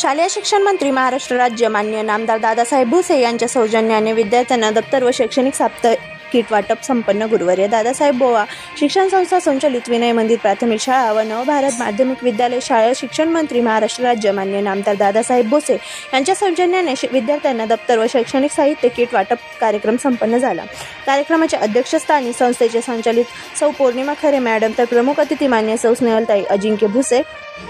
शालेय शिक्षण मंत्री महाराष्ट्र राज्य माननीय नामदार दादासाहेब भुसे यांच्या सौजन्याने विद्यार्थ्यांना दप्तर व शैक्षणिक किट वाटप संपन्न. गुरुवारी दादासाहेब बोवा शिक्षण संस्था संचालित विनय मंदिर प्राथमिक शाळा व नवभारत माध्यमिक विद्यालय शाळा शिक्षण मंत्री महाराष्ट्र राज्य माननीय नामदार दादासाहेब भुसे यांच्या सौजन्याने विद्यार्थ्यांना दप्तर व शैक्षणिक साहित्य किट वाटप कार्यक्रम संपन्न झाला. कार्यक्रमाच्या अध्यक्षस्थानी संस्थेचे संचालित सौ पौर्णिमा खरे मॅडम तर प्रमुख अतिथी मान्य सौ स्नेहलताई अजिंक्य भुसे,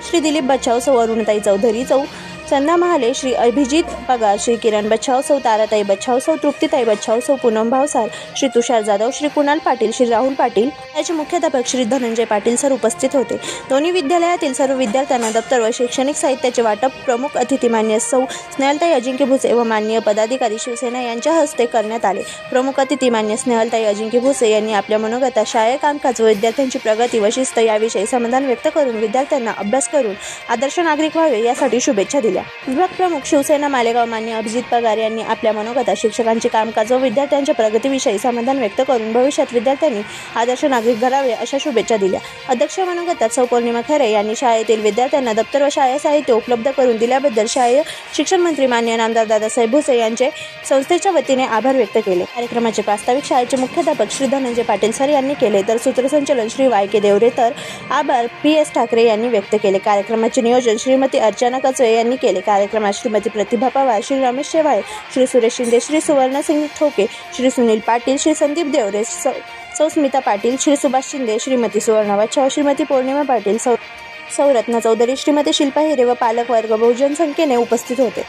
श्री दिलीप बच्छाव, सौ अरुणताई चौधरी, सौ संना महाले, श्री अभिजित पगार, श्री किरण बच्छाव, सौ ताराताई बच्छाव, सौ तृप्तीताई बच्छाव, सौ पूनम भावसार, श्री तुषार जाधव, श्री कुणाल पाटील, श्री राहुल पाटील याचे मुख्याध्यापक श्री धनंजय पाटील सर उपस्थित होते. दोन्ही विद्यालयातील सर्व विद्यार्थ्यांना दप्तर व शैक्षणिक साहित्याचे वाटप प्रमुख अतिथी मान्य सौ स्नेहलताई अजिंक्य भुसे व माननीय पदाधिकारी शिवसेना यांच्या हस्ते करण्यात आले. प्रमुख अतिथी मान्य स्नेहलताई अजिंक्य भुसे यांनी आपल्या मनोगतात शाळेय कामकाज व विद्यार्थ्यांची प्रगती व शिस्त याविषयी समाधान व्यक्त करून विद्यार्थ्यांना अभ्यास करून आदर्श नागरिक व्हावे यासाठी शुभेच्छा दिल्या. विभाग प्रमुख शिवसेना मालेगाव मान्य अभिजित पगार यांनी आपल्या मनोगतात शिक्षकांचे कामकाज व विद्यार्थ्यांच्या प्रगतीविषयी समाधान व्यक्त करून भविष्यात विद्यार्थ्यांनी आदर्श नागरिक घडावे अशा शुभेच्छा दिल्या. अध्यक्ष मनोगतात सौ पौर्णिमा खरे यांनी शाळेतील विद्यार्थ्यांना दप्तर व शाळेय साहित्य उपलब्ध करून दिल्याबद्दल शालेय शिक्षण मंत्री माननीय नामदार दादासाहेब भुसे यांचे संस्थेच्या वतीने आभार व्यक्त केले. कार्यक्रमाचे प्रास्ताविक शाळेचे मुख्याध्यापक श्री धनंजय पाटील सर यांनी केले तर सूत्रसंचालन श्री वाय.के. देवरे तर आभार पी.एस. ठाकरे यांनी व्यक्त केले. कार्यक्रमाचे नियोजन श्रीमती अर्चना कचवे यांनी केले. कार्यक्रमात श्रीमती प्रतिभा पवार, श्री रमेश शेवाळे, श्री सुरेश शिंदे, श्री सुवर्णसिंग ठोके, श्री सुनील पाटील, श्री संदीप देवरे, सौ स्मिता पाटील, श्री सुभाष शिंदे, श्रीमती सुवर्णा बच्छाव, श्रीमती पौर्णिमा पाटील, सौ रत्ना चौधरी, श्रीमती शिल्पा हिरे व पालक वर्ग बहुजन संख्येने उपस्थित होते.